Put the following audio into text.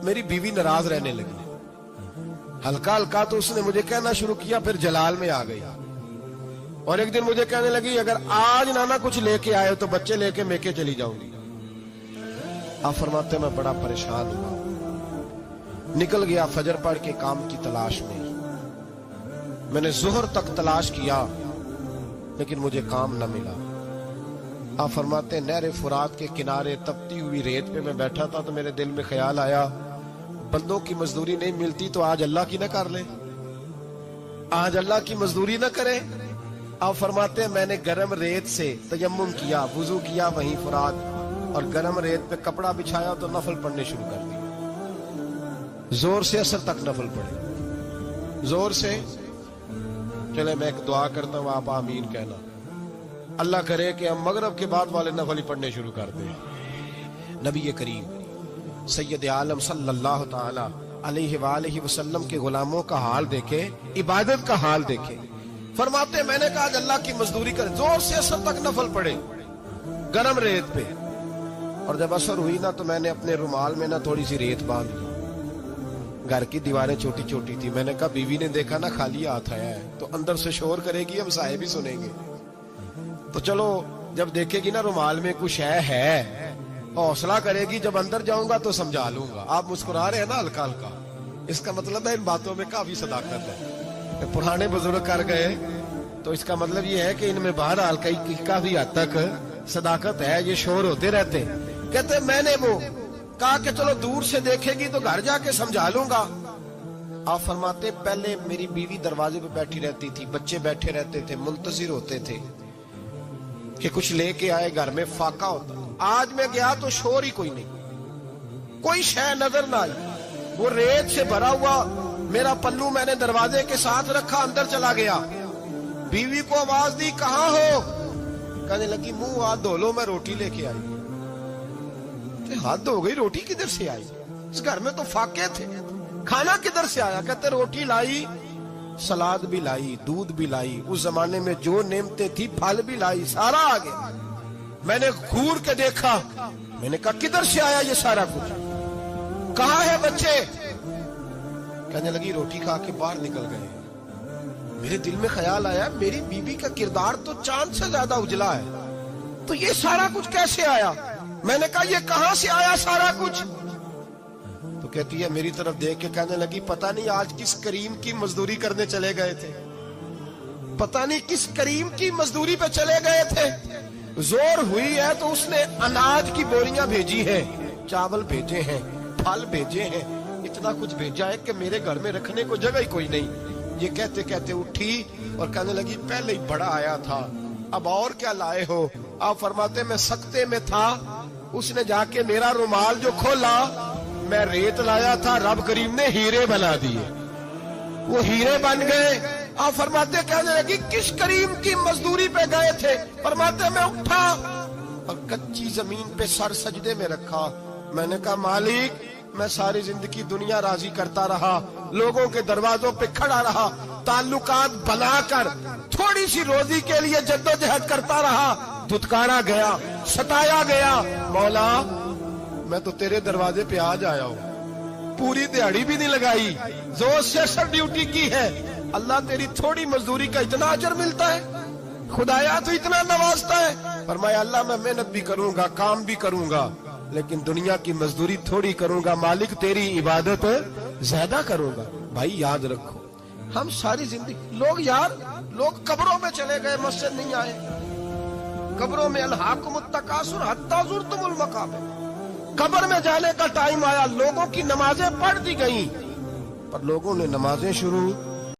मेरी बीवी नाराज रहने लगी। हल्का हल्का तो उसने मुझे कहना शुरू किया, फिर जलाल में आ गई और एक दिन मुझे कहने लगी अगर आज नाना कुछ लेके आए तो बच्चे लेके मेके चली जाऊंगी। आप फरमाते मैं बड़ा परेशान हुआ, निकल गया फजर पढ़ के काम की तलाश में। मैंने जोहर तक तलाश किया लेकिन मुझे काम न मिला। आप फरमाते नहर फुरात के किनारे तपती हुई रेत पे मैं बैठा था तो मेरे दिल में ख्याल आया बंदों की मजदूरी नहीं मिलती तो आज अल्लाह की ना कर ले, आज अल्लाह की मजदूरी ना करे। आप फरमाते हैं मैंने गर्म रेत से तयम्मुम किया, वुजू किया वहीं फुरात, और गर्म रेत पे कपड़ा बिछाया तो नफल पढ़ने शुरू कर दिए। जोर से असर तक नफल पढ़े, जोर से। चले मैं एक दुआ करता हूं, आप आमीन कहना। अल्लाह करे कि हम मगरब के बाद वाले नफल ही पढ़ने शुरू कर दें। नबी करीम सैयद आलम सल्लल्लाहु ताला अलैहि वसल्लम के गुलामों का हाल देखे, इबादत का हाल देखे। फरमाते मैंने कहा अल्लाह की मजदूरी कर, जोर से असर तक नफल पढ़े गरम रेत पे। और जब असर हुई ना तो मैंने अपने रुमाल में ना थोड़ी सी रेत बांध ली। घर की दीवारें छोटी छोटी थी। मैंने कहा बीवी ने देखा ना खाली हाथ आया है तो अंदर से शोर करेगी, हम साहिब भी सुनेंगे, तो चलो जब देखेगी ना रुमाल में कुछ है हौसला करेगी, जब अंदर जाऊंगा तो समझा लूंगा। आप मुस्कुरा रहे हैं ना हल्का हल्का, इसका मतलब है इन बातों में काफी सदाकत है। पुराने बुजुर्ग कर गए तो इसका मतलब ये है कि इनमें बहरहाल काफी हद तक सदाकत है। ये शोर होते रहते। कहते मैंने वो कहा कि चलो दूर से देखेगी तो घर जाके समझा लूंगा। आप फरमाते पहले मेरी बीवी दरवाजे पे बैठी रहती थी, बच्चे बैठे रहते थे, मुंतजिर होते थे कि कुछ लेके आए, घर में फाका होता। आज मैं गया तो शोर ही कोई नहीं, कोई शय नजर ना आई। वो रेत से भरा हुआ मेरा पल्लू मैंने दरवाजे के साथ रखा, अंदर चला गया। बीवी को आवाज दी कहां हो? कहने लगी मुंह हाथ धो लो, मैं रोटी लेके आई। हाथ धो गई, रोटी किधर से आई? इस घर में तो फाके थे, खाना किधर से आया? कहते रोटी लाई, सलाद भी लाई, दूध भी लाई, उस जमाने में जो नेमतें थी फल भी लाई, सारा आ गया। मैंने घूर के देखा, मैंने कहा किधर से आया ये सारा कुछ? कहाँ है बच्चे? कहने लगी रोटी खा के बाहर निकल गए। मेरे दिल में ख्याल आया मेरी बीबी का किरदार तो चांद से ज्यादा उजला है, तो ये सारा कुछ कैसे आया? मैंने कहा ये कहां से आया सारा कुछ? तो कहती है मेरी तरफ देख के कहने लगी पता नहीं आज किस करीम की मजदूरी करने चले गए थे, पता नहीं किस करीम की मजदूरी पे चले गए थे। जोर हुई है तो उसने अनाज की बोरियां भेजी है, चावल भेजे हैं, फल भेजे हैं, इतना कुछ भेजा है कि मेरे घर में रखने को जगह ही कोई नहीं। ये कहते कहते उठी और कहने लगी पहले ही बड़ा आया था, अब और क्या लाए हो? आप फरमाते मैं सख्ते में था, उसने जाके मेरा रुमाल जो खोला, मैं रेत लाया था, रब करीम ने हीरे बना दिए, वो हीरे बन गए। आप फरमाते कहने लगी किस करीम की मजदूरी पे गए थे? फरमाते मैं उठा और कच्ची जमीन पे सर सजदे में रखा। मैंने कहा मालिक मैं सारी जिंदगी दुनिया राजी करता रहा, लोगों के दरवाजों पे खड़ा रहा, ताल्लुकात बनाकर थोड़ी सी रोजी के लिए जद्दोजहद करता रहा, धुतकारा गया, सताया गया। मौला मैं तो तेरे दरवाजे पे आज आया हूँ, पूरी दिहाड़ी भी नहीं लगाई, जोर से सर ड्यूटी की है। अल्लाह तेरी थोड़ी मजदूरी का इतना अजर मिलता है? खुदाया तो इतना नवाजता है। फरमाया अल्लाह मैं मेहनत भी करूंगा, काम भी करूंगा, लेकिन दुनिया की मजदूरी थोड़ी करूंगा, मालिक तेरी इबादत ज्यादा करूंगा। भाई याद रखो हम सारी जिंदगी लोग कब्रों में चले गए, मस्जिद नहीं आए, कब्रों में अलहाकुमुत तकासुर हत्ता ज़ुरतुमुल मकाबिर, कब्र में जाने का टाइम आया, लोगों की नमाजें पढ़ दी गई, पर लोगों ने नमाजें शुरू